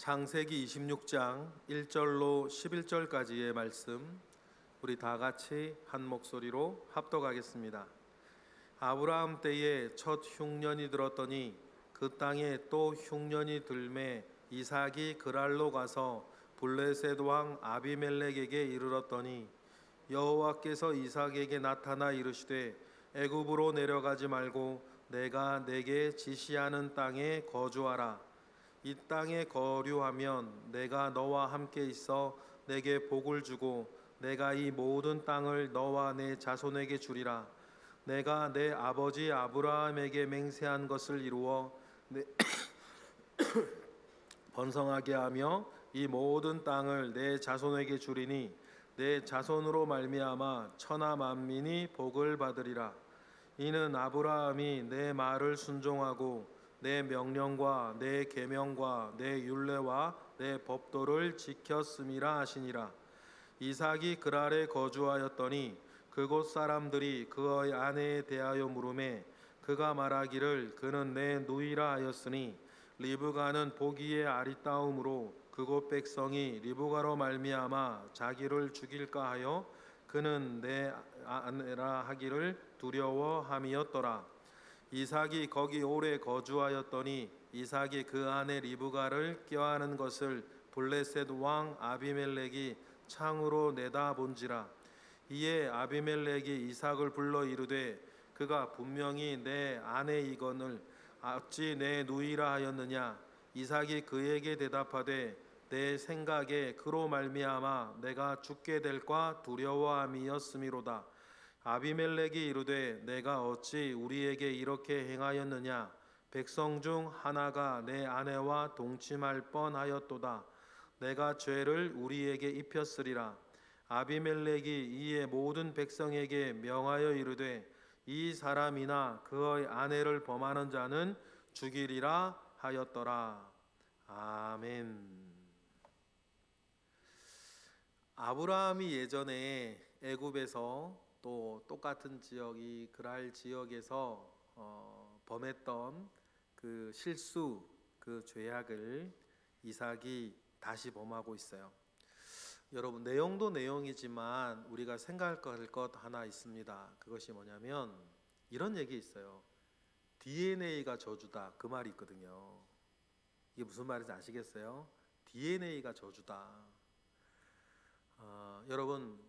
창세기 26장 1절로 11절까지의 말씀, 우리 다 같이 한 목소리로 합독하겠습니다. 아브라함 때에 첫 흉년이 들었더니 그 땅에 또 흉년이 들매 이삭이 그랄로 가서 블레셋 왕 아비멜렉에게 이르렀더니 여호와께서 이삭에게 나타나 이르시되 애굽으로 내려가지 말고 내가 내게 지시하는 땅에 거주하라. 이 땅에 거류하면 내가 너와 함께 있어 내게 복을 주고 내가 이 모든 땅을 너와 내 자손에게 주리라. 내가 내 아버지 아브라함에게 맹세한 것을 이루어 번성하게 하며 이 모든 땅을 내 자손에게 주리니 내 자손으로 말미암아 천하 만민이 복을 받으리라. 이는 아브라함이 내 말을 순종하고 내 명령과 내 계명과 내 율례와 내 법도를 지켰음이라 하시니라. 이삭이 그랄에 거주하였더니 그곳 사람들이 그의 아내에 대하여 물으매 그가 말하기를 그는 내 누이라 하였으니 리브가는 보기에 아리따움으로 그곳 백성이 리브가로 말미암아 자기를 죽일까 하여 그는 내 아내라 하기를 두려워함이었더라. 이삭이 거기 오래 거주하였더니 이삭이 그 아내 리브가를 껴안은 것을 블레셋 왕 아비멜렉이 창으로 내다본지라. 이에 아비멜렉이 이삭을 불러 이르되 그가 분명히 내 아내이거늘 어찌 내 누이라 하였느냐. 이삭이 그에게 대답하되 내 생각에 그로 말미암아 내가 죽게 될까 두려워함이었음이로다. 아비멜렉이 이르되 내가 어찌 우리에게 이렇게 행하였느냐. 백성 중 하나가 내 아내와 동침할 뻔하였도다. 내가 죄를 우리에게 입혔으리라. 아비멜렉이 이에 모든 백성에게 명하여 이르되 이 사람이나 그의 아내를 범하는 자는 죽이리라 하였더라. 아멘. 아브라함이 예전에 애굽에서 또 똑같은 지역이 그랄 지역에서 범했던 그 실수, 그 죄악을 이삭이 다시 범하고 있어요. 여러분, 내용도 내용이지만 우리가 생각할 것 하나 있습니다. 그것이 뭐냐면 이런 얘기 있어요. DNA가 저주다, 그 말이 있거든요. 이게 무슨 말인지 아시겠어요? DNA가 저주다. 여러분,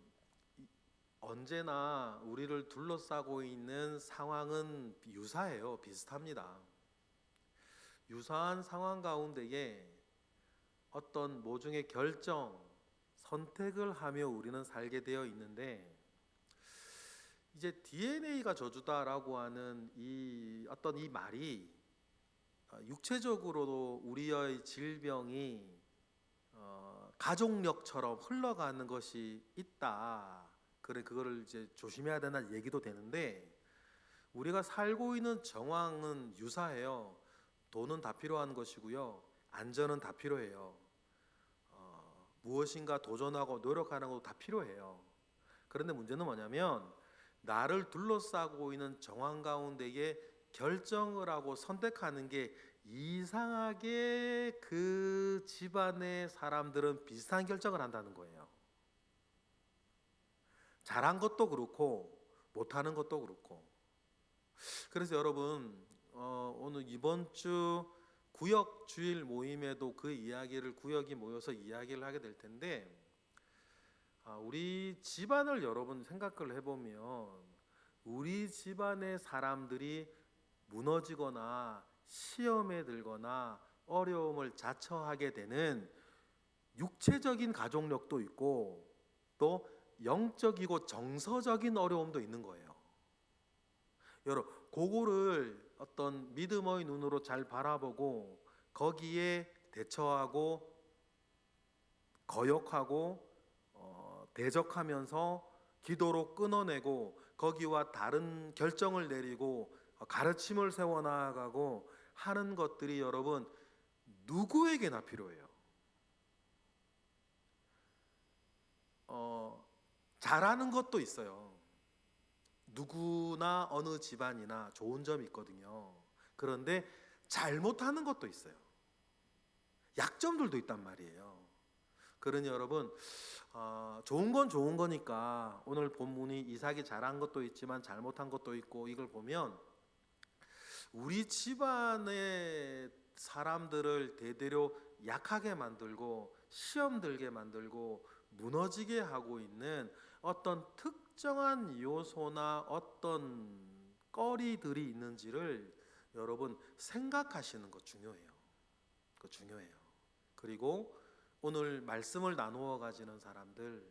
언제나 우리를 둘러싸고 있는 상황은 유사해요. 비슷합니다. 유사한 상황 가운데에 어떤 모종의 결정, 선택을 하며 우리는 살게 되어 있는데, 이제 DNA가 저주다라고 하는 이 말이 육체적으로도 우리의 질병이 가족력처럼 흘러가는 것이 있다. 그래, 그거를 이제 조심해야 된다는 얘기도 되는데, 우리가 살고 있는 정황은 유사해요. 돈은 다 필요한 것이고요, 안전은 다 필요해요. 무엇인가 도전하고 노력하는 것도 다 필요해요. 그런데 문제는 뭐냐면 나를 둘러싸고 있는 정황 가운데에 결정을 하고 선택하는 게 이상하게 그 집안의 사람들은 비슷한 결정을 한다는 거예요. 잘한 것도 그렇고 못하는 것도 그렇고. 그래서 여러분, 오늘 이번 주 구역 주일 모임에도 그 이야기를 구역이 모여서 이야기를 하게 될 텐데, 우리 집안을 여러분 생각을 해보면 우리 집안의 사람들이 무너지거나 시험에 들거나 어려움을 자처하게 되는 육체적인 가족력도 있고 또 영적이고 정서적인 어려움도 있는 거예요. 여러분, 그거를 어떤 믿음의 눈으로 잘 바라보고 거기에 대처하고 거역하고 대적하면서 기도로 끊어내고 거기와 다른 결정을 내리고 가르침을 세워나가고 하는 것들이 여러분 누구에게나 필요해요. 잘하는 것도 있어요. 누구나 어느 집안이나 좋은 점이 있거든요. 그런데 잘못하는 것도 있어요. 약점들도 있단 말이에요. 그러니 여러분, 좋은 건 좋은 거니까 오늘 본문이 이삭이 잘한 것도 있지만 잘못한 것도 있고, 이걸 보면 우리 집안의 사람들을 대대로 약하게 만들고 시험 들게 만들고 무너지게 하고 있는 어떤 특정한 요소나 어떤 꺼리들이 있는지를 여러분 생각하시는 거 중요해요. 그거 중요해요. 그리고 오늘 말씀을 나누어 가지는 사람들,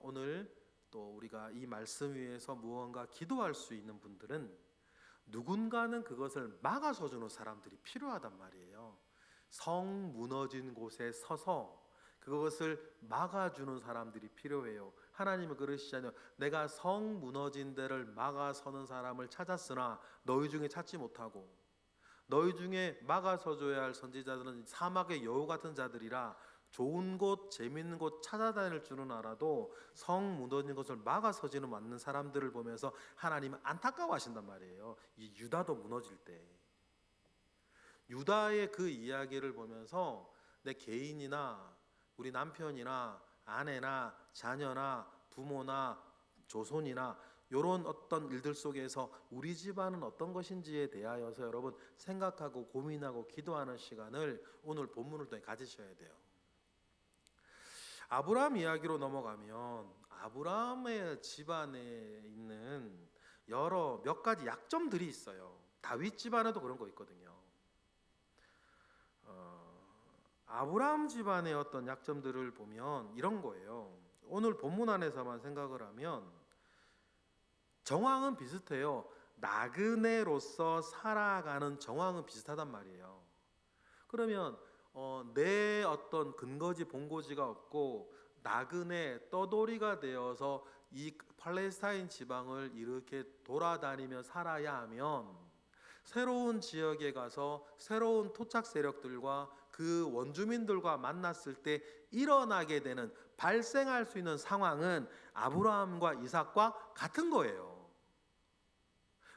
오늘 또 우리가 이 말씀 위에서 무언가 기도할 수 있는 분들은 누군가는 그것을 막아서 주는 사람들이 필요하단 말이에요. 성 무너진 곳에 서서 그것을 막아주는 사람들이 필요해요. 하나님은 그러시잖아요. 내가 성 무너진 데를 막아서는 사람을 찾았으나 너희 중에 찾지 못하고, 너희 중에 막아서줘야 할 선지자들은 사막의 여우 같은 자들이라, 좋은 곳 재밌는 곳 찾아다닐 줄은 알아도 성 무너진 것을 막아서지는 않는 사람들을 보면서 하나님은 안타까워하신단 말이에요. 이 유다도 무너질 때 유다의 그 이야기를 보면서 내 개인이나 우리 남편이나 아내나 자녀나 부모나 조손이나 이런 어떤 일들 속에서 우리 집안은 어떤 것인지에 대하여서 여러분 생각하고 고민하고 기도하는 시간을 오늘 본문을 통해 가지셔야 돼요. 아브라함 이야기로 넘어가면 아브라함의 집안에 있는 몇 가지 약점들이 있어요. 다윗 집안에도 그런 거 있거든요. 아브라함 집안의 어떤 약점들을 보면 이런 거예요. 오늘 본문 안에서만 생각을 하면 정황은 비슷해요. 나그네로서 살아가는 정황은 비슷하단 말이에요. 그러면 내 어떤 근거지 본고지가 없고 나그네 떠돌이가 되어서 이 팔레스타인 지방을 이렇게 돌아다니며 살아야 하면 새로운 지역에 가서 새로운 토착 세력들과 그 원주민들과 만났을 때 일어나게 되는, 발생할 수 있는 상황은 아브라함과 이삭과 같은 거예요.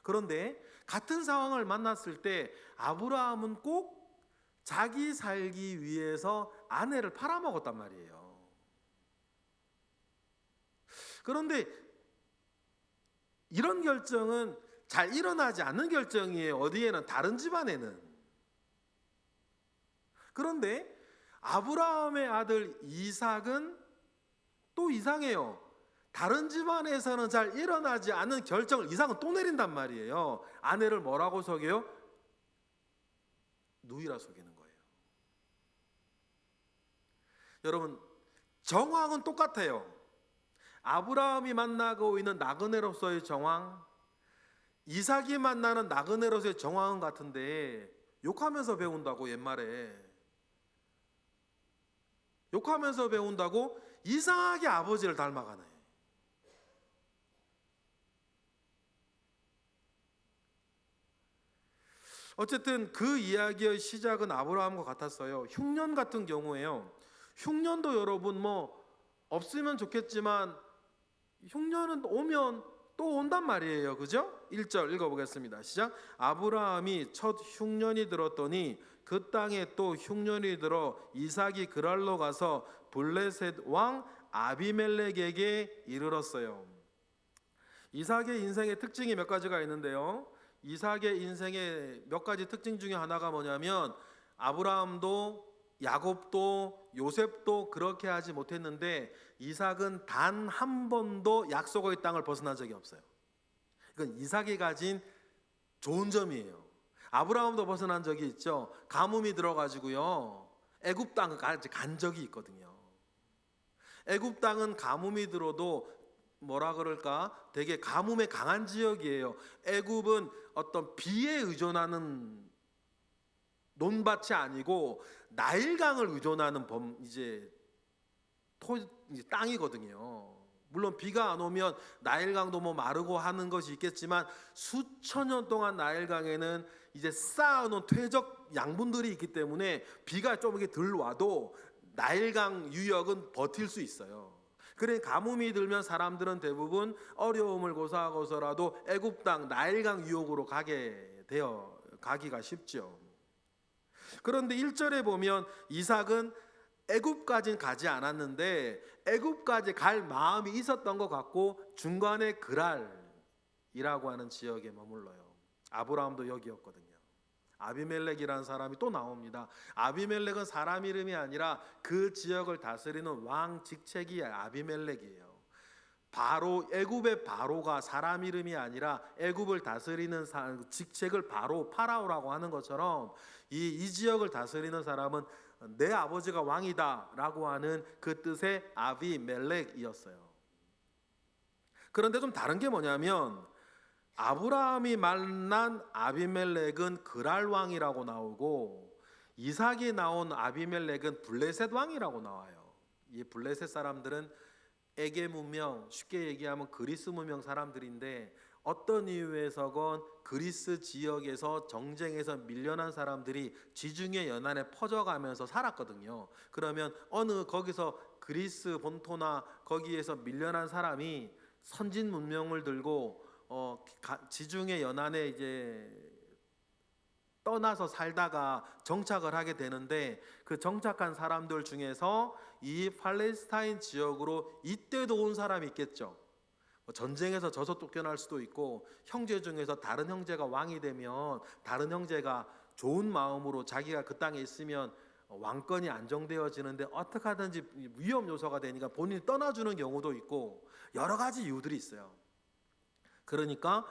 그런데 같은 상황을 만났을 때 아브라함은 꼭 자기 살기 위해서 아내를 팔아먹었단 말이에요. 그런데 이런 결정은 잘 일어나지 않는 결정이에요. 어디에는, 다른 집안에는. 그런데 아브라함의 아들 이삭은 또 이상해요. 다른 집안에서는 잘 일어나지 않는 결정을 이삭은 또 내린단 말이에요. 아내를 뭐라고 속여요? 누이라 속이는 거예요. 여러분, 정황은 똑같아요. 아브라함이 만나고 있는 나그네로서의 정황, 이삭이 만나는 나그네로서의 정황은 같은데 욕하면서 배운다고, 옛말에 욕하면서 배운다고 이상하게 아버지를 닮아가네. 어쨌든 그 이야기의 시작은 아브라함과 같았어요. 흉년 같은 경우에요. 흉년도 여러분 없으면 좋겠지만 흉년은 오면 또 온단 말이에요. 그죠? 1절 읽어보겠습니다. 시작. 아브라함이 첫 흉년이 들었더니 그 땅에 또 흉년이 들어 이삭이 그랄로 가서 블레셋 왕 아비멜렉에게 이르렀어요. 이삭의 인생의 특징이 몇 가지가 있는데요. 이삭의 인생의 몇 가지 특징 중에 하나가 뭐냐면, 아브라함도 야곱도 요셉도 그렇게 하지 못했는데 이삭은 단 한 번도 약속의 땅을 벗어난 적이 없어요. 이건 이삭이 가진 좋은 점이에요. 아브라함도 벗어난 적이 있죠. 가뭄이 들어가지고요, 애굽 땅을 간 적이 있거든요. 애굽 땅은 가뭄이 들어도 뭐라 그럴까, 되게 가뭄에 강한 지역이에요. 애굽은 어떤 비에 의존하는 논밭이 아니고 나일강을 의존하는 땅이거든요. 물론 비가 안 오면 나일강도 마르고 하는 것이 있겠지만 수천 년 동안 나일강에는 이제 쌓아놓은 퇴적 양분들이 있기 때문에 비가 좀 이렇게 덜 와도 나일강 유역은 버틸 수 있어요. 그래 가뭄이 들면 사람들은 대부분 어려움을 고사하고서라도 애굽 땅 나일강 유역으로 가기가 쉽죠. 그런데 1절에 보면 이삭은 애굽까지는 가지 않았는데 애굽까지 갈 마음이 있었던 것 같고 중간에 그랄이라고 하는 지역에 머물러요. 아브라함도 여기였거든요. 아비멜렉이라는 사람이 또 나옵니다. 아비멜렉은 사람 이름이 아니라 그 지역을 다스리는 왕 직책이 아비멜렉이에요. 바로, 애굽의 바로가 사람 이름이 아니라 애굽을 다스리는 직책을 바로, 파라오라고 하는 것처럼 이 지역을 다스리는 사람은 내 아버지가 왕이다 라고 하는 그 뜻의 아비멜렉이었어요. 그런데 좀 다른 게 뭐냐면 아브라함이 만난 아비멜렉은 그랄 왕이라고 나오고 이삭이 나온 아비멜렉은 블레셋 왕이라고 나와요. 이 블레셋 사람들은 에게 문명, 쉽게 얘기하면 그리스 문명 사람들인데 어떤 이유에서건 그리스 지역에서 정쟁에서 밀려난 사람들이 지중해 연안에 퍼져가면서 살았거든요. 그러면 어느 거기서 그리스 본토나 거기에서 밀려난 사람이 선진 문명을 들고 지중해 연안에 이제 떠나서 살다가 정착을 하게 되는데 그 정착한 사람들 중에서 이 팔레스타인 지역으로 이때도 온 사람이 있겠죠. 전쟁에서 져서 쫓겨날 수도 있고 형제 중에서 다른 형제가 왕이 되면 다른 형제가 좋은 마음으로 자기가 그 땅에 있으면 왕권이 안정되어지는데 어떻게 하든지 위험 요소가 되니까 본인이 떠나주는 경우도 있고 여러 가지 이유들이 있어요. 그러니까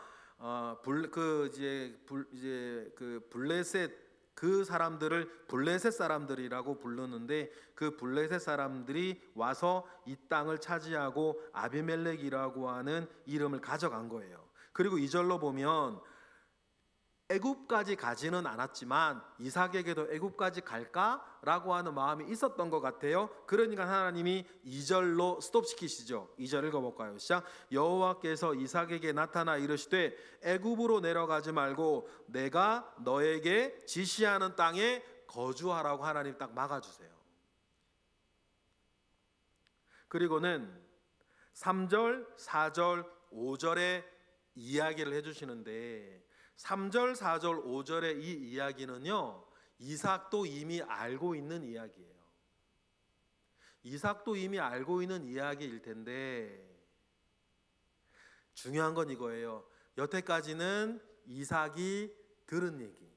블레셋 그 사람들을 블레셋 사람들이라고 부르는데 그 블레셋 사람들이 와서 이 땅을 차지하고 아비멜렉이라고 하는 이름을 가져간 거예요. 그리고 2절로 보면 애굽까지 가지는 않았지만 이삭에게도 애굽까지 갈까라고 하는 마음이 있었던 것 같아요. 그러니까 하나님이 2절로 스톱시키시죠. 2절 읽어볼까요? 시작. 여호와께서 이삭에게 나타나 이르시되 애굽으로 내려가지 말고 내가 너에게 지시하는 땅에 거주하라고 하나님 딱 막아주세요. 그리고는 3절, 4절, 5절에 이야기를 해주시는데 3절, 4절, 5절의 이 이야기는요 이삭도 이미 알고 있는 이야기예요. 이삭도 이미 알고 있는 이야기일 텐데 중요한 건 이거예요. 여태까지는 이삭이 들은 얘기,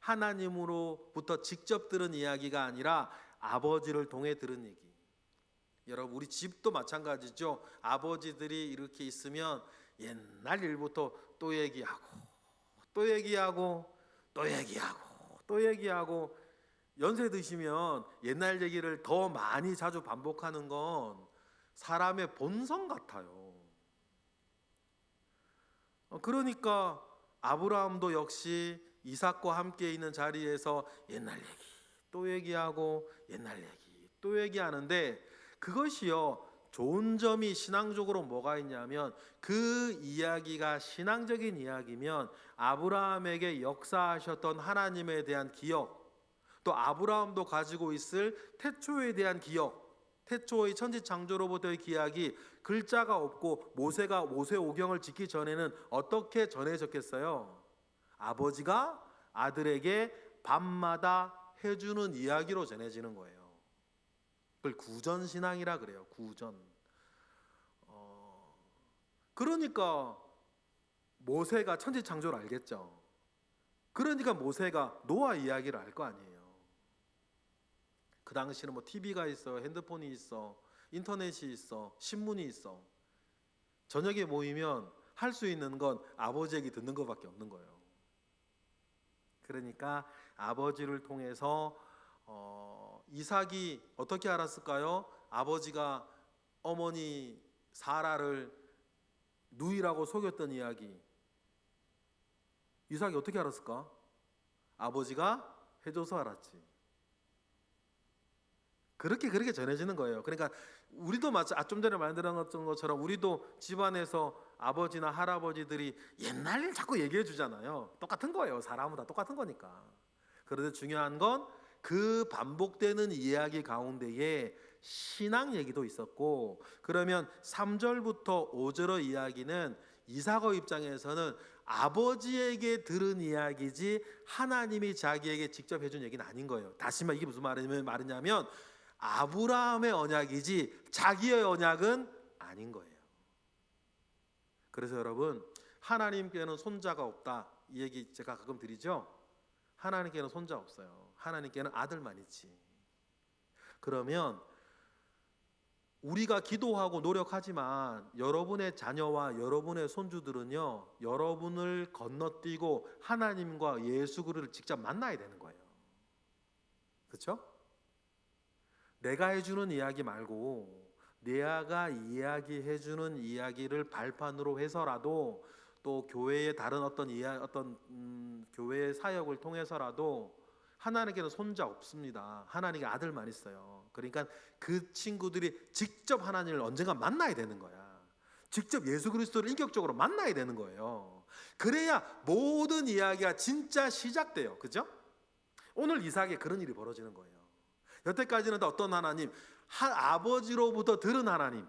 하나님으로부터 직접 들은 이야기가 아니라 아버지를 통해 들은 얘기. 여러분 우리 집도 마찬가지죠. 아버지들이 이렇게 있으면 옛날 일부터 또 얘기하고 또 얘기하고 또 얘기하고 또 얘기하고 연세 드시면 옛날 얘기를 더 많이 자주 반복하는 건 사람의 본성 같아요. 그러니까 아브라함도 역시 이삭과 함께 있는 자리에서 옛날 얘기 또 얘기하고 옛날 얘기 또 얘기하는데 그것이요 좋은 점이 신앙적으로 뭐가 있냐면 그 이야기가 신앙적인 이야기면 아브라함에게 역사하셨던 하나님에 대한 기억, 또 아브라함도 가지고 있을 태초에 대한 기억, 태초의 천지창조로부터의 기약이 글자가 없고 모세가 모세오경을 짓기 전에는 어떻게 전해졌겠어요? 아버지가 아들에게 밤마다 해주는 이야기로 전해지는 거예요. 그걸 구전신앙이라 그래요. 구전. 그러니까 모세가 천지창조를 알겠죠. 그러니까 모세가 노아 이야기를 알 거 아니에요. 그 당시는 뭐 TV가 있어, 핸드폰이 있어, 인터넷이 있어, 신문이 있어. 저녁에 모이면 할 수 있는 건 아버지 얘기 듣는 것밖에 없는 거예요. 그러니까 아버지를 통해서 이삭이 어떻게 알았을까요? 아버지가 어머니 사라를 누이라고 속였던 이야기. 이삭이 어떻게 알았을까? 아버지가 해줘서 알았지. 그렇게 전해지는 거예요. 그러니까 우리도 좀 전에 말했던 것처럼 우리도 집안에서 아버지나 할아버지들이 옛날 일 자꾸 얘기해 주잖아요. 똑같은 거예요. 사람은 다 똑같은 거니까. 그런데 중요한 건 그 반복되는 이야기 가운데에 신앙 얘기도 있었고, 그러면 3절부터 5절의 이야기는 이삭의 입장에서는 아버지에게 들은 이야기지 하나님이 자기에게 직접 해준 얘기는 아닌 거예요. 다시 말해 이게 무슨 말이냐면 아브라함의 언약이지 자기의 언약은 아닌 거예요. 그래서 여러분, 하나님께는 손자가 없다 이 얘기 제가 가끔 드리죠. 하나님께는 손자 없어요. 하나님께는 아들만 있지. 그러면 우리가 기도하고 노력하지만 여러분의 자녀와 여러분의 손주들은요, 여러분을 건너뛰고 하나님과 예수 그리스도를 직접 만나야 되는 거예요. 그렇죠? 내가 해주는 이야기 말고 내가 이야기해주는 이야기를 발판으로 해서라도, 또 교회의 다른 어떤 교회의 사역을 통해서라도, 하나님께는 손자 없습니다. 하나님께 아들만 있어요. 그러니까 그 친구들이 직접 하나님을 언젠가 만나야 되는 거야. 직접 예수 그리스도를 인격적으로 만나야 되는 거예요. 그래야 모든 이야기가 진짜 시작돼요. 그죠? 오늘 이삭에 그런 일이 벌어지는 거예요. 여태까지는 어떤 하나님, 아버지로부터 들은 하나님.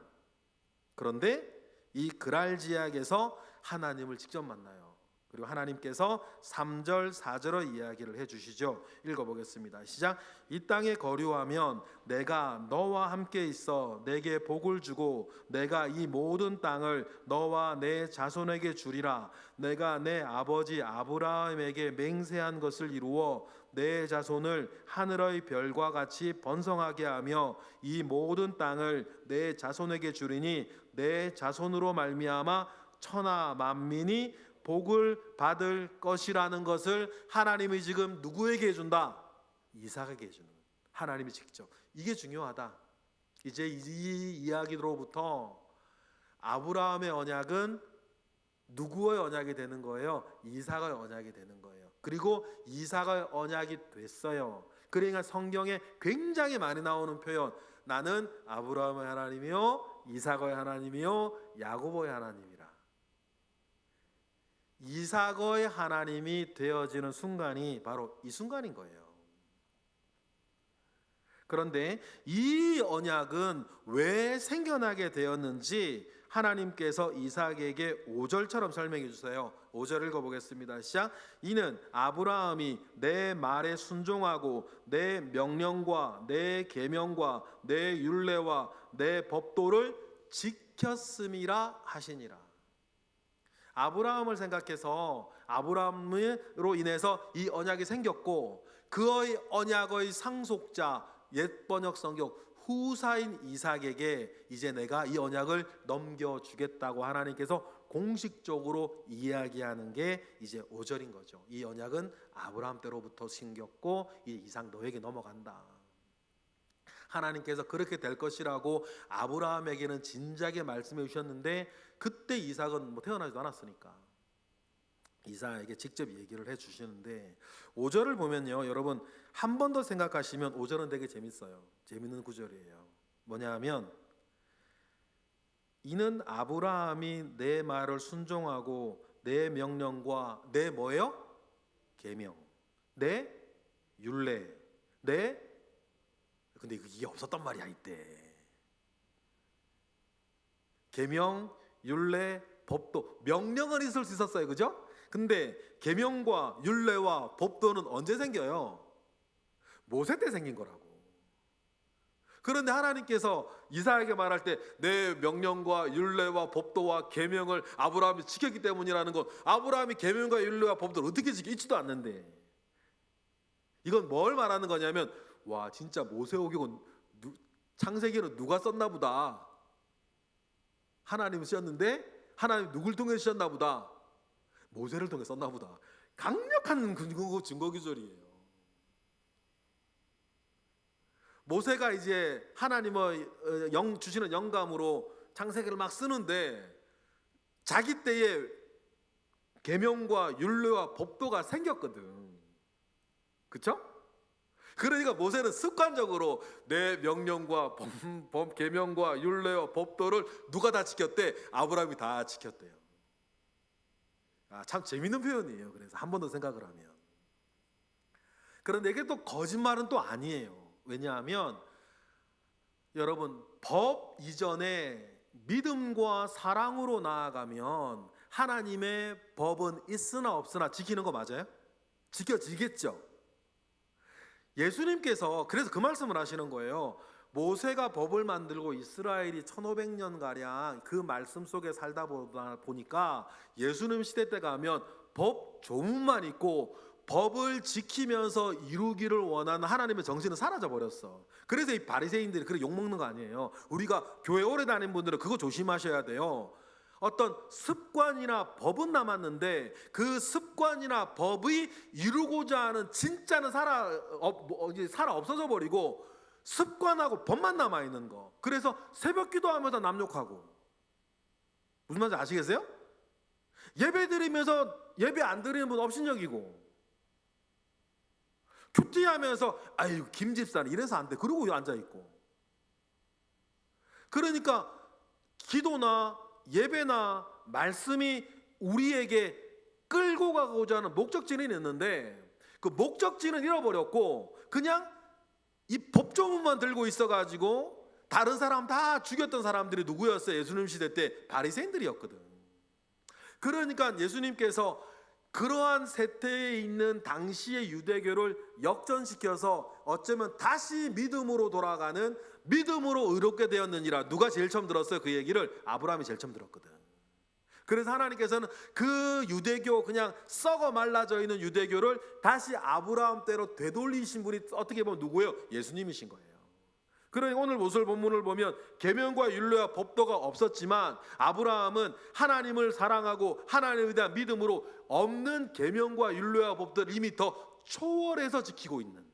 그런데 이 그랄지약에서 하나님을 직접 만나요. 그리고 하나님께서 3절 4절의 이야기를 해주시죠. 읽어보겠습니다. 시작. 이 땅에 거류하면 내가 너와 함께 있어 내게 복을 주고 내가 이 모든 땅을 너와 내 자손에게 주리라. 내가 내 아버지 아브라함에게 맹세한 것을 이루어 내 자손을 하늘의 별과 같이 번성하게 하며 이 모든 땅을 내 자손에게 주리니 내 자손으로 말미암아 천하 만민이 복을 받을 것이라는 것을 하나님이 지금 누구에게 해준다? 이삭에게 해주는 거예요. 하나님이 직접. 이게 중요하다. 이제 이 이야기로부터 아브라함의 언약은 누구의 언약이 되는 거예요? 이삭의 언약이 되는 거예요. 그리고 이삭의 언약이 됐어요. 그러니까 성경에 굉장히 많이 나오는 표현, 나는 아브라함의 하나님이요 이삭의 하나님이요 야고보의 하나님이라. 이삭의 하나님이 되어지는 순간이 바로 이 순간인 거예요. 그런데 이 언약은 왜 생겨나게 되었는지 하나님께서 이삭에게 5절처럼 설명해 주세요. 5절 읽어보겠습니다. 시작. 이는 아브라함이 내 말에 순종하고 내 명령과 내 계명과 내 율례와 내 법도를 지켰음이라 하시니라. 아브라함을 생각해서 아브라함으로 인해서 이 언약이 생겼고, 그의 언약의 상속자, 옛 번역 성경 후사인 이삭에게 이제 내가 이 언약을 넘겨주겠다고 하나님께서 공식적으로 이야기하는 게 이제 5절인 거죠. 이 언약은 아브라함 때로부터 생겼고 이 이삭 너에게 넘어간다. 하나님께서 그렇게 될 것이라고 아브라함에게는 진작에 말씀해 주셨는데, 그때 이삭은 태어나지도 않았으니까 이삭에게 직접 얘기를 해 주시는데, 5절을 보면요, 여러분 한 번 더 생각하시면 5절은 되게 재밌어요. 재밌는 구절이에요. 뭐냐 하면, 이는 아브라함이 내 말을 순종하고 내 명령과 내 뭐예요? 계명, 내 율례, 근데 이게 없었단 말이야 이때. 계명, 율례, 법도, 명령은 있을 수 있었어요, 그죠? 근데 계명과 율례와 법도는 언제 생겨요? 모세 때 생긴 거라고. 그런데 하나님께서 이삭에게 말할 때 내 명령과 율례와 법도와 계명을 아브라함이 지켰기 때문이라는 것, 아브라함이 계명과 율례와 법도를 어떻게 지켜? 있지도 않는데. 이건 뭘 말하는 거냐면, 와 진짜 모세오경은 창세기는 누가 썼나 보다. 하나님이 쓰셨는데 하나님 누굴 통해 쓰셨나 보다. 모세를 통해 썼나 보다. 강력한 증거 기절이에요. 모세가 이제 하나님의 주시는 영감으로 창세기를 막 쓰는데, 자기 때에 계명과 율례와 법도가 생겼거든. 그렇죠? 그러니까 모세는 습관적으로 내 명령과 계명과 율례와 법도를 누가 다 지켰대? 아브라함이 다 지켰대요. 참 재밌는 표현이에요. 그래서 한 번 더 생각을 하면. 그런데 이게 또 거짓말은 또 아니에요. 왜냐하면 여러분, 법 이전에 믿음과 사랑으로 나아가면 하나님의 법은 있으나 없으나 지키는 거 맞아요? 지켜지겠죠. 예수님께서 그래서 그 말씀을 하시는 거예요. 모세가 법을 만들고 이스라엘이 1500년가량 그 말씀 속에 살다 보니까 예수님 시대 때 가면 법 조문만 있고 법을 지키면서 이루기를 원하는 하나님의 정신은 사라져 버렸어. 그래서 이 바리새인들이 그렇게 욕먹는 거 아니에요. 우리가 교회 오래 다닌 분들은 그거 조심하셔야 돼요. 어떤 습관이나 법은 남았는데 그 습관이나 법이 이루고자 하는 진짜는 살아 없어져 버리고 습관하고 법만 남아있는 거. 그래서 새벽 기도하면서 남욕하고, 무슨 말인지 아시겠어요? 예배 드리면서 예배 안 드리는 분 업신여기고, 큐티하면서 아유 김 집사는 이래서 안 돼 그러고 앉아있고. 그러니까 기도나 예배나 말씀이 우리에게 끌고 가고자 하는 목적지는 있는데 그 목적지는 잃어버렸고 그냥 이 법조문만 들고 있어가지고 다른 사람 다 죽였던 사람들이 누구였어요? 예수님 시대 때 바리새인들이었거든. 그러니까 예수님께서 그러한 세태에 있는 당시의 유대교를 역전시켜서 어쩌면 다시 믿음으로 돌아가는, 믿음으로 의롭게 되었느니라. 누가 제일 처음 들었어요? 그 얘기를 아브라함이 제일 처음 들었거든. 그래서 하나님께서는 그 유대교, 그냥 썩어 말라져 있는 유대교를 다시 아브라함 때로 되돌리신 분이 어떻게 보면 누구예요? 예수님이신 거예요. 그러니 오늘 모슬 본문을 보면 계명과 율례와 법도가 없었지만 아브라함은 하나님을 사랑하고 하나님에 대한 믿음으로 없는 계명과 율례와 법들을 이미 더 초월해서 지키고 있는,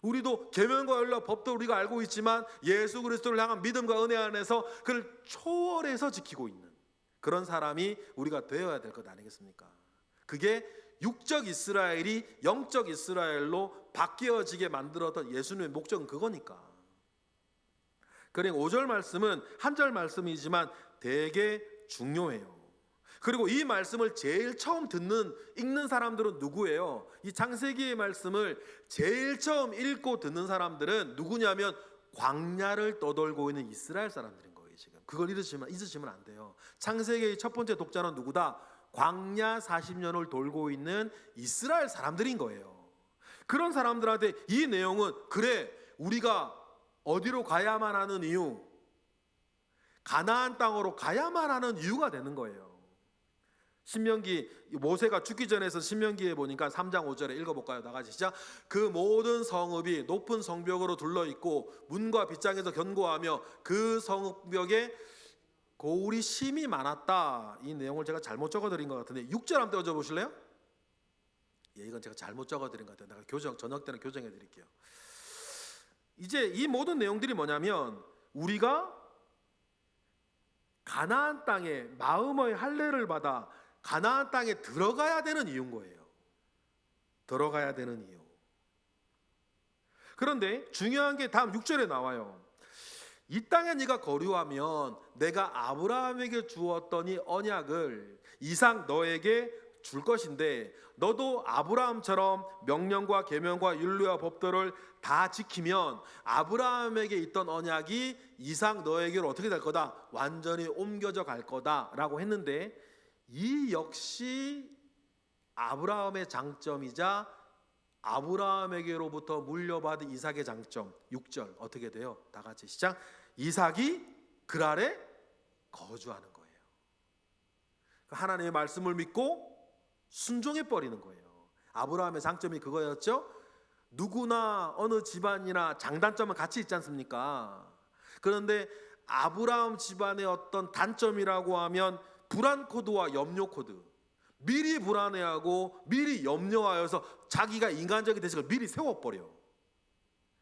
우리도 계명과 율례와 법도 우리가 알고 있지만 예수 그리스도를 향한 믿음과 은혜 안에서 그를 초월해서 지키고 있는 그런 사람이 우리가 되어야 될 것 아니겠습니까? 그게 육적 이스라엘이 영적 이스라엘로 바뀌어지게 만들었던 예수님의 목적은 그거니까. 그러니까 5절 말씀은 한 절 말씀이지만 되게 중요해요. 그리고 이 말씀을 제일 처음 읽는 사람들은 누구예요? 이 창세기의 말씀을 제일 처음 읽고 듣는 사람들은 누구냐면 광야를 떠돌고 있는 이스라엘 사람들인 거예요. 지금 그걸 잊으시면 안 돼요. 창세기의 첫 번째 독자는 누구다? 광야 40년을 돌고 있는 이스라엘 사람들인 거예요. 그런 사람들한테 이 내용은, 그래 우리가 어디로 가야만 하는 이유, 가나안 땅으로 가야만 하는 이유가 되는 거예요. 신명기, 모세가 죽기 전에서 신명기에 보니까 3장 5절에 읽어볼까요? 나가시 시작. 그 모든 성읍이 높은 성벽으로 둘러있고 문과 빗장에서 견고하며 그 성벽에 고울이 심이 많았다. 이 내용을 제가 잘못 적어드린 것 같은데 6절 한번 떼어줘 보실래요? 예, 이건 제가 잘못 적어드린 것 같아요. 내가 저녁 때는 교정해 드릴게요. 이제 이 모든 내용들이 뭐냐면 우리가 가나안 땅에 마음의 할례를 받아 가나안 땅에 들어가야 되는 이유인 거예요. 들어가야 되는 이유. 그런데 중요한 게 다음 6절에 나와요. 이 땅에 네가 거류하면 내가 아브라함에게 주었던 이 언약을 이상 너에게 줄 것인데 너도 아브라함처럼 명령과 계명과 율례와 법도를 다 지키면 아브라함에게 있던 언약이 이상 너에게로 어떻게 될 거다? 완전히 옮겨져 갈 거다라고 했는데 이 역시 아브라함의 장점이자 아브라함에게로부터 물려받은 이삭의 장점. 6절 어떻게 돼요? 다 같이 시작. 이삭이 그 아래 거주하는 거예요. 하나님의 말씀을 믿고 순종해 버리는 거예요. 아브라함의 장점이 그거였죠. 누구나 어느 집안이나 장단점은 같이 있지 않습니까? 그런데 아브라함 집안의 어떤 단점이라고 하면 불안 코드와 염려 코드. 미리 불안해하고 미리 염려하여서 자기가 인간적인 대책을 미리 세워버려.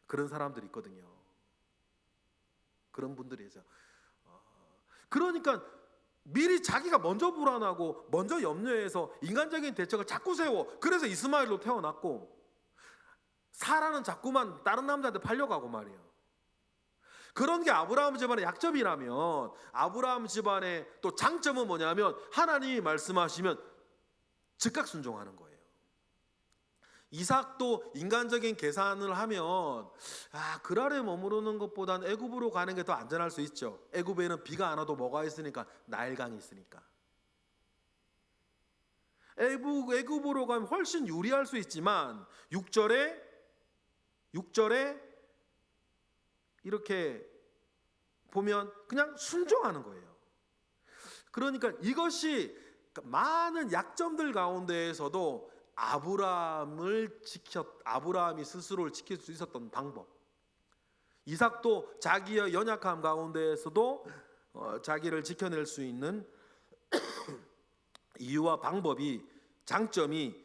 그런 사람들이 있거든요. 그런 분들이 있어요. 그러니까 미리 자기가 먼저 불안하고 먼저 염려해서 인간적인 대책을 자꾸 세워. 그래서 이스마엘로 태어났고 사라는 자꾸만 다른 남자한테 팔려가고 말이에요. 그런 게 아브라함 집안의 약점이라면 아브라함 집안의 또 장점은 뭐냐면 하나님이 말씀하시면 즉각 순종하는 거예요. 이삭도 인간적인 계산을 하면 그랄에 머무르는 것보단 애굽으로 가는 게 더 안전할 수 있죠. 애굽에는 비가 안 와도 뭐가 있으니까? 나일강이 있으니까. 애굽으로 가면 훨씬 유리할 수 있지만 6절에 이렇게 보면 그냥 순종하는 거예요. 그러니까 이것이 많은 약점들 가운데에서도 아브라함이 스스로를 지킬 수 있었던 방법. 이삭도 자기의 연약함 가운데에서도 자기를 지켜낼 수 있는 이유와 방법이, 장점이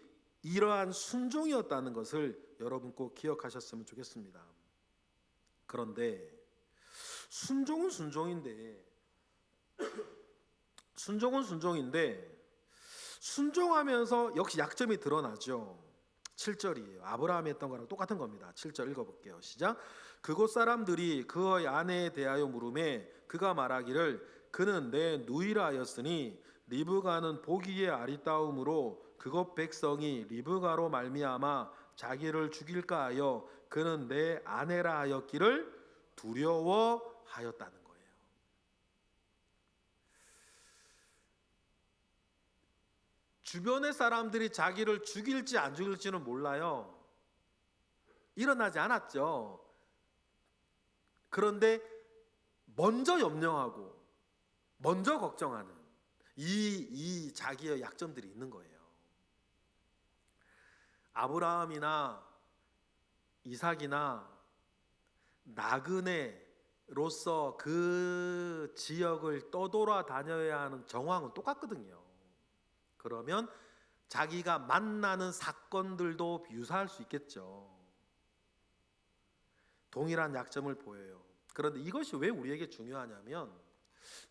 이러한 순종이었다는 것을 여러분 꼭 기억하셨으면 좋겠습니다. 그런데 순종은 순종인데 순종하면서 역시 약점이 드러나죠. 7절이에요. 아브라함이 했던 거랑 똑같은 겁니다. 7절 읽어볼게요. 시작. 그곳 사람들이 그의 아내에 대하여 물으매 그가 말하기를 그는 내 누이라 하였으니 리브가는 보기에 아리따움으로 그곳 백성이 리브가로 말미암아 자기를 죽일까 하여 그는 내 아내라 하였기를 두려워하였다는 거예요. 주변의 사람들이 자기를 죽일지 안 죽일지는 몰라요. 일어나지 않았죠. 그런데 먼저 염려하고 먼저 걱정하는 이 자기의 약점들이 있는 거예요. 아브라함이나 이삭이나 나그네로서 그 지역을 떠돌아다녀야 하는 정황은 똑같거든요. 그러면 자기가 만나는 사건들도 유사할 수 있겠죠. 동일한 약점을 보여요. 그런데 이것이 왜 우리에게 중요하냐면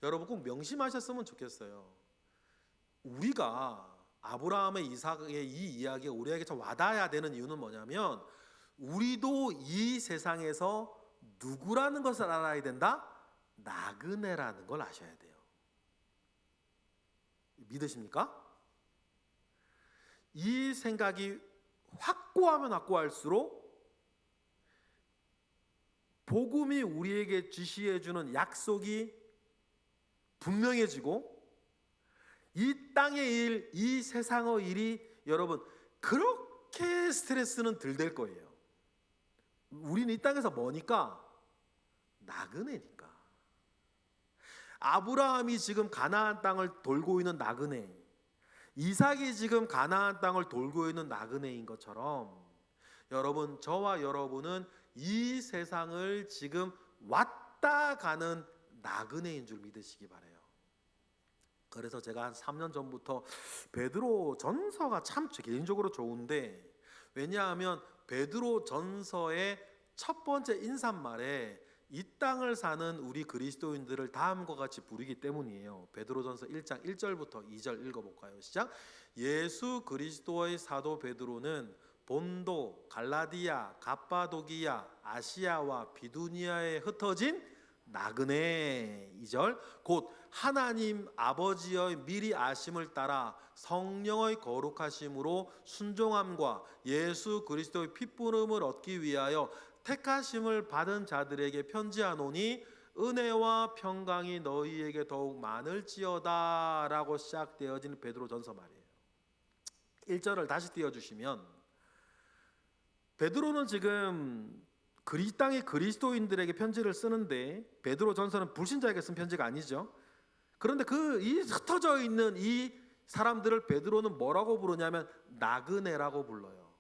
여러분 꼭 명심하셨으면 좋겠어요. 우리가 아브라함의 이삭의 이 이야기가 우리에게 좀 와닿아야 되는 이유는 뭐냐면 우리도 이 세상에서 누구라는 것을 알아야 된다? 나그네라는 걸 아셔야 돼요. 믿으십니까? 이 생각이 확고하면 확고할수록 복음이 우리에게 지시해주는 약속이 분명해지고 이 땅의 일, 이 세상의 일이 여러분 그렇게 스트레스는 덜 될 거예요. 우리는 이 땅에서 뭐니까? 나그네니까. 아브라함이 지금 가나안 땅을 돌고 있는 나그네, 이삭이 지금 가나안 땅을 돌고 있는 나그네인 것처럼 여러분, 저와 여러분은 이 세상을 지금 왔다 가는 나그네인 줄 믿으시기 바라요. 그래서 제가 한 3년 전부터 베드로 전서가 참 개인적으로 좋은데, 왜냐하면 베드로 전서의 첫 번째 인사말에 이 땅을 사는 우리 그리스도인들을 다음과 같이 부르기 때문이에요. 베드로전서 1장 1절부터 2절 읽어볼까요? 시작. 예수 그리스도의 사도 베드로는 본도, 갈라디아, 갑바도기아, 아시아와 비두니아에 흩어진 나그네 2절 곧 하나님 아버지의 미리 아심을 따라 성령의 거룩하심으로 순종함과 예수 그리스도의 핏부름을 얻기 위하여 택하심을 받은 자들에게 편지하노니 은혜와 평강이 너희에게 더욱 많을지어다 라고 시작되어진 베드로전서 말이에요. 1절을 다시 띄워주시면, 베드로는 지금 이 땅의 그리스도인들에게 편지를 쓰는데, 베드로전서는 불신자에게 쓴 편지가 아니죠. 그런데 이 흩어져 있는 이 사람들을 베드로는 뭐라고 부르냐면 나그네라고 불러요.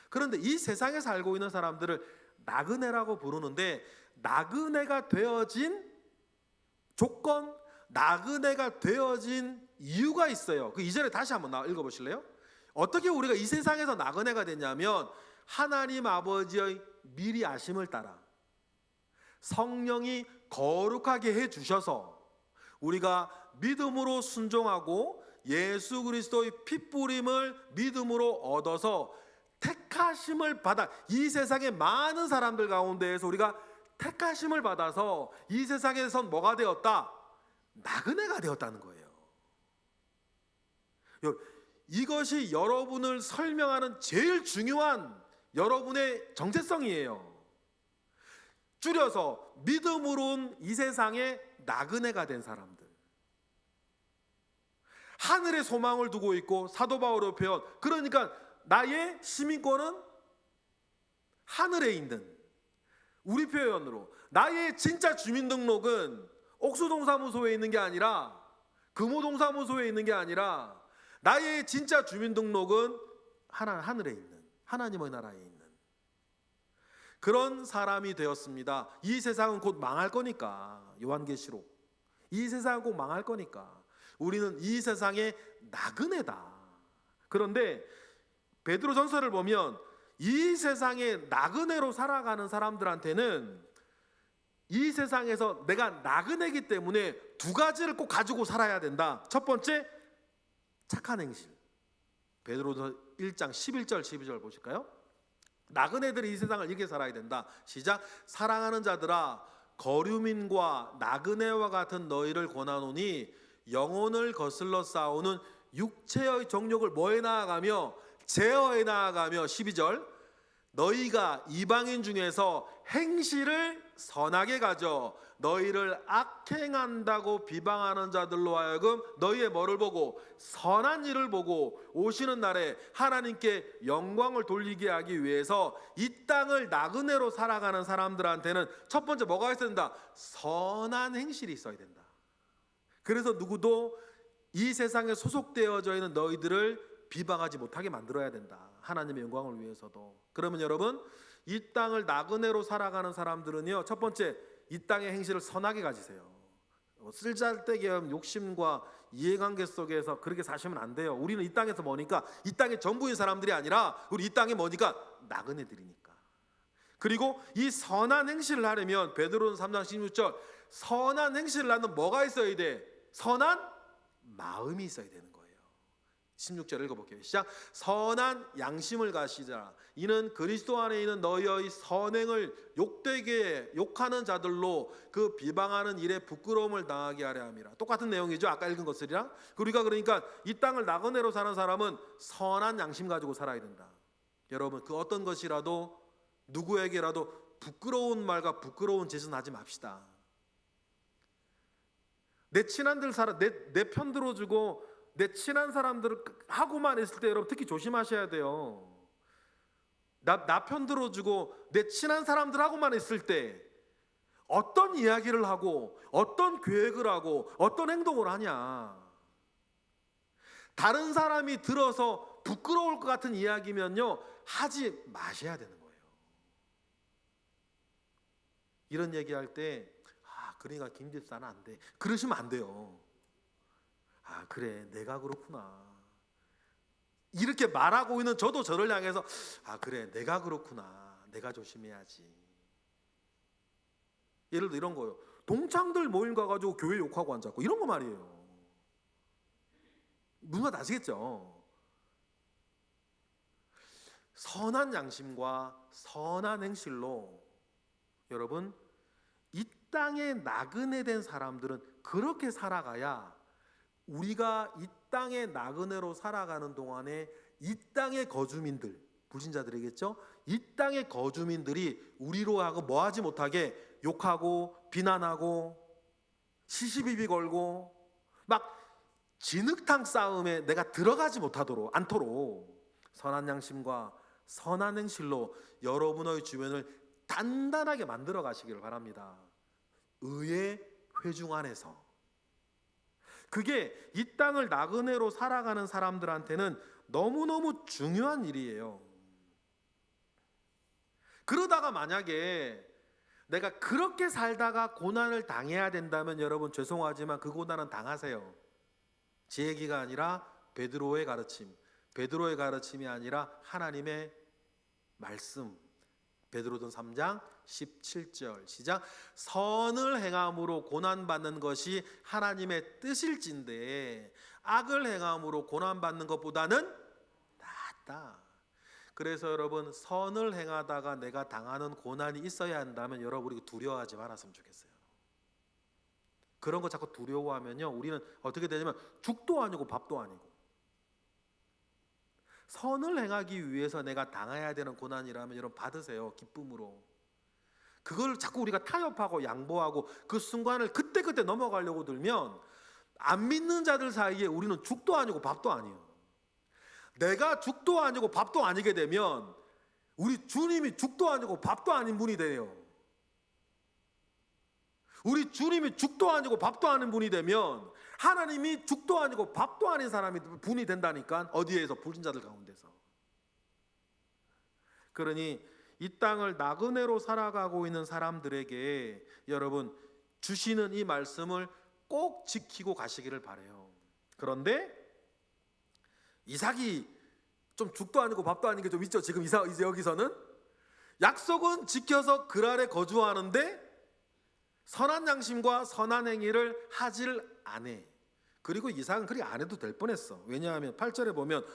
그런데 이 세상에 살고 있는 사람들을 나그네라고 부르는데, 나그네가 되어진 조건, 나그네가 되어진 이유가 있어요. 그 2절에 다시 한번 읽어보실래요? 어떻게 우리가 이 세상에서 나그네가 되냐면 하나님 아버지의 미리 아심을 따라 성령이 거룩하게 해주셔서 우리가 믿음으로 순종하고 예수 그리스도의 핏부림을 믿음으로 얻어서 택하심을 받아, 이 세상의 많은 사람들 가운데에서 우리가 택하심을 받아서 이 세상에선 뭐가 되었다? 나그네가 되었다는 거예요. 이것이 여러분을 설명하는 제일 중요한 여러분의 정체성이에요. 줄여서 믿음으로는 이 세상의 나그네가 된 사람들, 하늘의 소망을 두고 있고, 사도 바울의 표현, 그러니까 나의 시민권은 하늘에 있는, 우리 표현으로 나의 진짜 주민등록은 옥수동사무소에 있는 게 아니라, 금호동사무소에 있는 게 아니라, 나의 진짜 주민등록은 하늘에 있는, 하나님의 나라에 있는 그런 사람이 되었습니다. 이 세상은 곧 망할 거니까, 요한계시록, 이 세상은 꼭 망할 거니까 우리는 이 세상의 나그네다. 그런데 베드로전서를 보면 이 세상의 나그네로 살아가는 사람들한테는 이 세상에서 내가 나그네이기 때문에 두 가지를 꼭 가지고 살아야 된다. 첫 번째, 착한 행실. 베드로전서 1장 11절 12절 보실까요? 나그네들이 이 세상을 이렇게 살아야 된다. 시작. 사랑하는 자들아, 거류민과 나그네와 같은 너희를 권하노니 영혼을 거슬러 싸우는 육체의 정욕을 뭐해 나아가며 제어해 나아가며, 12절, 너희가 이방인 중에서 행실을 선하게 가져 너희를 악행한다고 비방하는 자들로 하여금 너희의 뭐를 보고, 선한 일을 보고 오시는 날에 하나님께 영광을 돌리게 하기 위해서 이 땅을 나그네로 살아가는 사람들한테는 첫 번째 뭐가 있어야 된다? 선한 행실이 있어야 된다. 그래서 누구도 이 세상에 소속되어져 있는 너희들을 비방하지 못하게 만들어야 된다. 하나님의 영광을 위해서도. 그러면 여러분, 이 땅을 나그네로 살아가는 사람들은요, 첫 번째, 이 땅의 행실을 선하게 가지세요. 쓸잘데기한 욕심과 이해관계 속에서 그렇게 사시면 안 돼요. 우리는 이 땅에서 뭐니까, 이 땅의 전부인 사람들이 아니라 우리 이 땅에 뭐니까 나그네들이니까. 그리고 이 선한 행실을 하려면 베드로는 3장 16절, 선한 행실을 하는 뭐가 있어야 돼? 선한 마음이 있어야 되는 거예요. 16절 읽어볼게요. 시작. 선한 양심을 가지라. 이는 그리스도 안에 있는 너희의 선행을 욕되게 욕하는 자들로 그 비방하는 일에 부끄러움을 당하게 하려 함이라. 똑같은 내용이죠. 아까 읽은 것들이랑. 우리가 그러니까 이 땅을 나그네로 사는 사람은 선한 양심 가지고 살아야 된다. 여러분, 그 어떤 것이라도 누구에게라도 부끄러운 말과 부끄러운 짓은 하지 맙시다. 내 친한들 내 편 들어주고 내 친한 사람들을 하고만 있을 때 여러분 특히 조심하셔야 돼요. 나 편 들어주고 내 친한 사람들하고만 있을 때 어떤 이야기를 하고 어떤 계획을 하고 어떤 행동을 하냐, 다른 사람이 들어서 부끄러울 것 같은 이야기면요 하지 마셔야 되는 거예요. 이런 얘기할 때 그러니까 김 집사는 안 돼, 그러시면 안 돼요. 그래, 내가 그렇구나, 이렇게 말하고 있는 저도 저를 향해서 그래, 내가 그렇구나, 내가 조심해야지. 예를 들어 이런 거요. 동창들 모임 가가지고 교회 욕하고 앉았고 이런 거 말이에요. 무슨 말 아시겠죠? 선한 양심과 선한 행실로 여러분, 이 땅에 나그네 된 사람들은 그렇게 살아가야 우리가 이 땅에 나그네로 살아가는 동안에 이 땅의 거주민들, 불신자들이겠죠? 이 땅의 거주민들이 우리로 하여금 뭐하지 못하게 욕하고 비난하고 시시비비 걸고 막 진흙탕 싸움에 내가 들어가지 못하도록 않도록 선한 양심과 선한 행실로 여러분의 주변을 단단하게 만들어 가시기를 바랍니다. 의의 회중 안에서. 그게 이 땅을 나그네로 살아가는 사람들한테는 너무너무 중요한 일이에요. 그러다가 만약에 내가 그렇게 살다가 고난을 당해야 된다면 여러분 죄송하지만 그 고난은 당하세요. 제 얘기가 아니라 베드로의 가르침, 베드로의 가르침이 아니라 하나님의 말씀. 베드로전 3장 17절 시작. 선을 행함으로 고난받는 것이 하나님의 뜻일진데 악을 행함으로 고난받는 것보다는 낫다. 그래서 여러분, 선을 행하다가 내가 당하는 고난이 있어야 한다면 여러분 우리 두려워하지 말았으면 좋겠어요. 그런 거 자꾸 두려워하면요 우리는 어떻게 되냐면 죽도 아니고 밥도 아니고 선을 행하기 위해서 내가 당해야 되는 고난이라면 여러분 받으세요. 기쁨으로. 그걸 자꾸 우리가 타협하고 양보하고 그 순간을 그때그때 넘어가려고 들면 안 믿는 자들 사이에 우리는 죽도 아니고 밥도 아니에요. 내가 죽도 아니고 밥도 아니게 되면 우리 주님이 죽도 아니고 밥도 아닌 분이 돼요. 우리 주님이 죽도 아니고 밥도 아닌 분이 되면 하나님이 죽도 아니고 밥도 아닌 사람이 분이 된다니까. 어디에서? 불신자들 가운데서. 그러니 이 땅을 나그네로 살아가고 있는 사람들에게 여러분 주시는 이 말씀을 꼭 지키고 가시기를 바라요. 그런데 이삭이 좀 죽도 아니고 밥도 아닌 게 좀 있죠. 지금 이제 여기서는 약속은 지켜서 그 아래 거주하는데 선한 양심과 선한 행위를 하질 않아. 그리고 이삭은 그리 안 해도 될 뻔했어. 왜냐하면 8절에 보면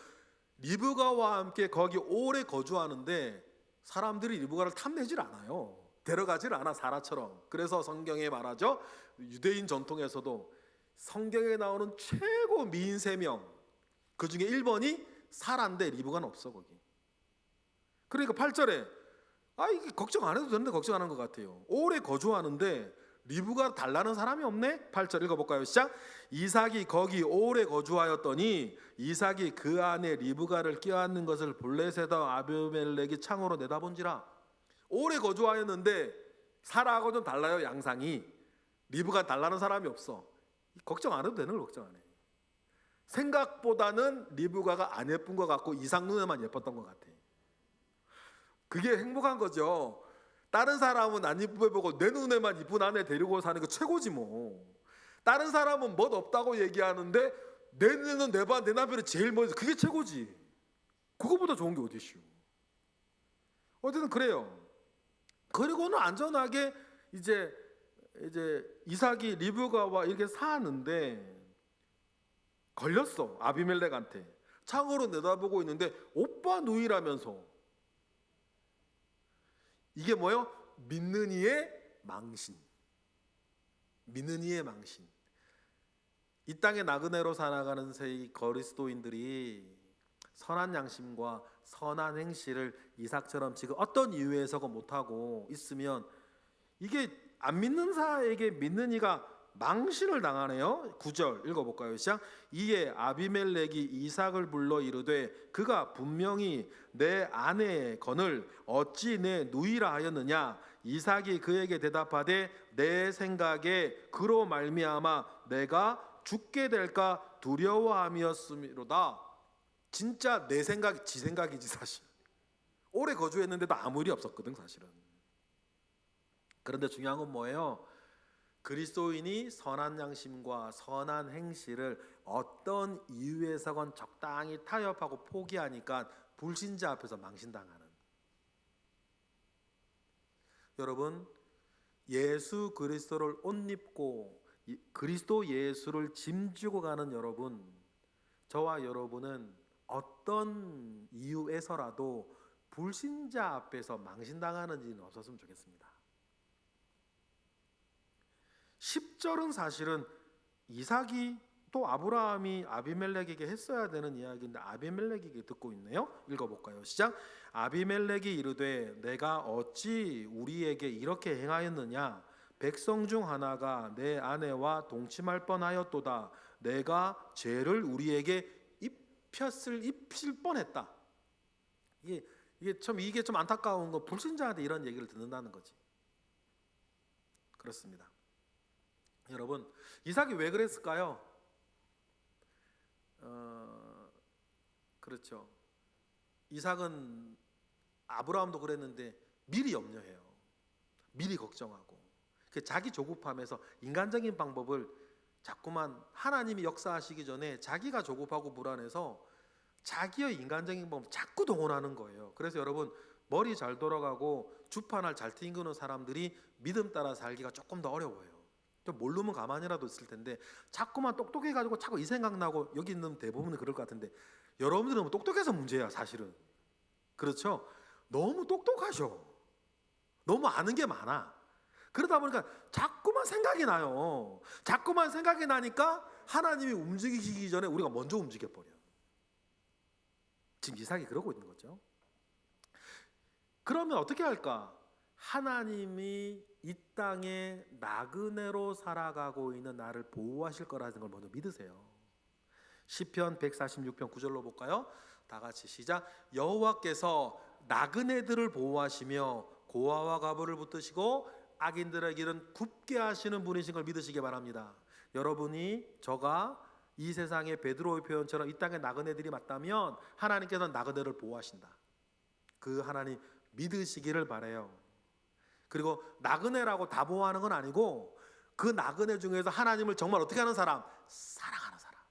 리브가와 함께 거기 오래 거주하는데 사람들이 리브가를 탐내질 않아요. 데려가질 않아, 사라처럼. 그래서 성경에 말하죠. 유대인 전통에서도 성경에 나오는 최고 미인 3명, 그 중에 1번이 사라인데 리브가는 없어 거기. 그러니까 8절에 이게 걱정 안 해도 되는데 걱정하는 것 같아요. 오래 거주하는데 리브가 달라는 사람이 없네. 8절 읽어볼까요? 시작. 이삭이 거기 오래 거주하였더니 이삭이 그 안에 리브가를 껴안는 것을 블레셋의 아비멜렉이 창으로 내다본지라. 오래 거주하였는데 사라하고 좀 달라요. 양상이. 리브가 달라는 사람이 없어. 걱정 안 해도 되는 걸 걱정 안 해. 생각보다는 리브가가 안 예쁜 것 같고 이삭 눈에만 예뻤던 것 같아. 그게 행복한 거죠. 다른 사람은 안 이쁘게 보고 내 눈에만 이쁜 아내 데리고 사는 거 최고지 뭐. 다른 사람은 멋 없다고 얘기하는데 내 눈에는 내 남편이 제일 멋있어. 그게 최고지. 그거보다 좋은 게 어디시오. 어쨌든 그래요. 그리고는 안전하게 이제 이삭이 리브가와 이렇게 사는데 걸렸어. 아비멜렉한테. 창으로 내다보고 있는데 오빠 누이라면서. 이게 뭐요? 믿는 이의 망신. 믿는 이의 망신. 이 땅에 나그네로 살아가는 새 그리스도인들이 선한 양심과 선한 행실을 이삭처럼 지금 어떤 이유에서건 못하고 있으면 이게 안 믿는 자에게 믿는 이가 망신을 당하네요. 9절 읽어볼까요? 시작. 이에 아비멜렉이 이삭을 불러 이르되 그가 분명히 내 아내의 건을 어찌 내 누이라 하였느냐. 이삭이 그에게 대답하되 내 생각에 그로 말미암아 내가 죽게 될까 두려워함이었음이로다. 진짜 내 생각, 지 생각이지 사실. 오래 거주했는데도 아무 일이 없었거든 사실은. 그런데 중요한 건 뭐예요? 그리스도인이 선한 양심과 선한 행실을 어떤 이유에서건 적당히 타협하고 포기하니까 불신자 앞에서 망신당하는. 여러분, 예수 그리스도를 옷 입고 그리스도 예수를 짐지고 가는 여러분, 저와 여러분은 어떤 이유에서라도 불신자 앞에서 망신당하는 일은 없었으면 좋겠습니다. 10절은 사실은 이삭이 또 아브라함이 아비멜렉에게 했어야 되는 이야기인데 아비멜렉에게 듣고 있네요. 읽어볼까요? 시작. 아비멜렉이 이르되 내가 어찌 우리에게 이렇게 행하였느냐. 백성 중 하나가 내 아내와 동침할 뻔하였도다. 내가 죄를 우리에게 입힐 뻔했다. 이게 좀 안타까운 거, 불신자한테 이런 얘기를 듣는다는 거지. 그렇습니다. 여러분, 이삭이 왜 그랬을까요? 그렇죠. 이삭은 아브라함도 그랬는데 미리 염려해요. 미리 걱정하고 자기 조급함에서 인간적인 방법을 자꾸만 하나님이 역사하시기 전에 자기가 조급하고 불안해서 자기의 인간적인 방법을 자꾸 동원하는 거예요. 그래서 여러분, 머리 잘 돌아가고 주판을 잘 튕기는 사람들이 믿음 따라 살기가 조금 더 어려워요. 좀 모르면 가만히라도 있을 텐데 자꾸만 똑똑해가지고 자꾸 이 생각나고, 여기 있는 대부분은 그럴 것 같은데 여러분들은 너무 똑똑해서 문제야 사실은. 그렇죠? 너무 똑똑하셔. 너무 아는 게 많아. 그러다 보니까 자꾸만 생각이 나요. 자꾸만 생각이 나니까 하나님이 움직이시기 전에 우리가 먼저 움직여버려. 지금 이삭이 그러고 있는 거죠. 그러면 어떻게 할까? 하나님이 이 땅에 나그네로 살아가고 있는 나를 보호하실 거라는 걸 먼저 믿으세요. 시편 146편 9절로 볼까요? 다 같이 시작. 여호와께서 나그네들을 보호하시며 고아와 과부를 붙드시고 악인들의 길은 굽게 하시는 분이신 걸 믿으시기 바랍니다. 여러분이 저가 이 세상의 베드로의 표현처럼 이 땅에 나그네들이 맞다면 하나님께서는 나그네를 보호하신다. 그 하나님 믿으시기를 바라요. 그리고 나그네라고 다 보호하는 건 아니고 그 나그네 중에서 하나님을 정말 어떻게 하는 사람? 사랑하는 사람.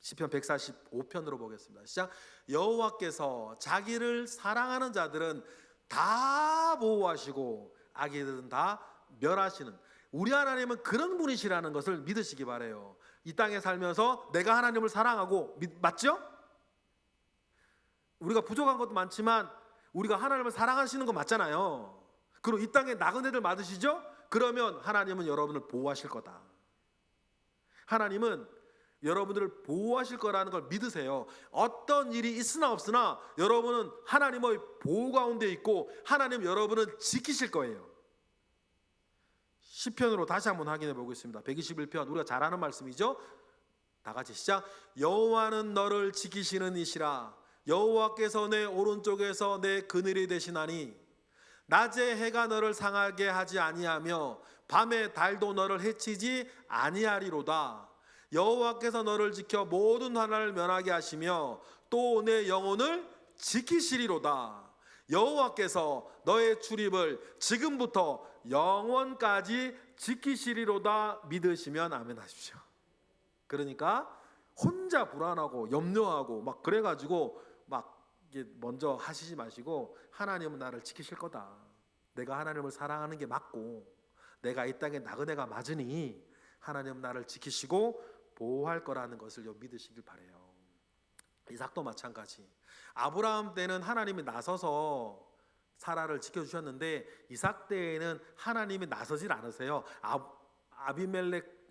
시편 145편으로 보겠습니다. 시작. 여호와께서 자기를 사랑하는 자들은 다 보호하시고 악인들은 다 멸하시는, 우리 하나님은 그런 분이시라는 것을 믿으시기 바라요. 이 땅에 살면서 내가 하나님을 사랑하고, 맞죠? 우리가 부족한 것도 많지만 우리가 하나님을 사랑하시는 거 맞잖아요. 그리고 이 땅에 나그네들 맞으시죠? 그러면 하나님은 여러분을 보호하실 거다. 하나님은 여러분들을 보호하실 거라는 걸 믿으세요. 어떤 일이 있으나 없으나 여러분은 하나님의 보호 가운데 있고 하나님 여러분은 지키실 거예요. 시편으로 다시 한번 확인해 보겠습니다. 121편 우리가 잘 아는 말씀이죠. 다 같이 시작. 여호와는 너를 지키시는 이시라. 여호와께서 내 오른쪽에서 내 그늘이 되시나니 낮에 해가 너를 상하게 하지 아니하며 밤에 달도 너를 해치지 아니하리로다. 여호와께서 너를 지켜 모든 환난을 면하게 하시며 또 내 영혼을 지키시리로다. 여호와께서 너의 출입을 지금부터 영원까지 지키시리로다. 믿으시면 아멘 하십시오. 그러니까 혼자 불안하고 염려하고 막 그래가지고 막 먼저 하시지 마시고 하나님은 나를 지키실 거다. 내가 하나님을 사랑하는 게 맞고 내가 이 땅에 나그네가 맞으니 하나님은 나를 지키시고 보호할 거라는 것을 믿으시길 바라요. 이삭도 마찬가지. 아브라함 때는 하나님이 나서서 사라를 지켜주셨는데 이삭 때에는 하나님이 나서질 않으세요.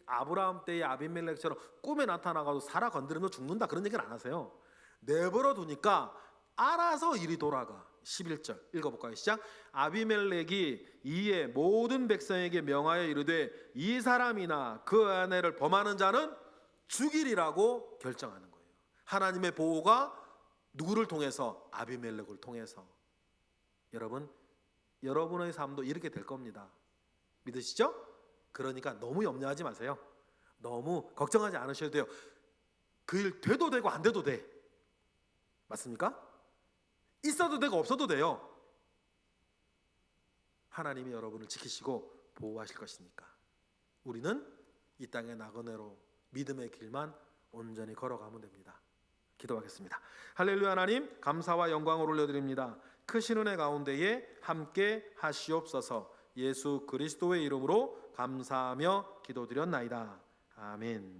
아브라함 때의 아비멜렉처럼 꿈에 나타나가지고 사라 건드리면 죽는다 그런 얘기를 안 하세요. 내버려 두니까 알아서 일이 돌아가. 11절 읽어볼까요? 시작. 아비멜렉이 이에 모든 백성에게 명하여 이르되 이 사람이나 그 아내를 범하는 자는 죽이리라고 결정하는 거예요. 하나님의 보호가 누구를 통해서? 아비멜렉을 통해서. 여러분, 여러분의 삶도 이렇게 될 겁니다. 믿으시죠? 그러니까 너무 염려하지 마세요. 너무 걱정하지 않으셔도 돼요. 그 일 돼도 되고 안 돼도 돼. 맞습니까? 있어도 되고 없어도 돼요. 하나님이 여러분을 지키시고 보호하실 것이니까 우리는 이 땅의 나그네로 믿음의 길만 온전히 걸어가면 됩니다. 기도하겠습니다. 할렐루야. 하나님 감사와 영광을 올려드립니다. 크신 은혜 가운데에 함께 하시옵소서. 예수 그리스도의 이름으로 감사하며 기도드렸나이다. 아멘.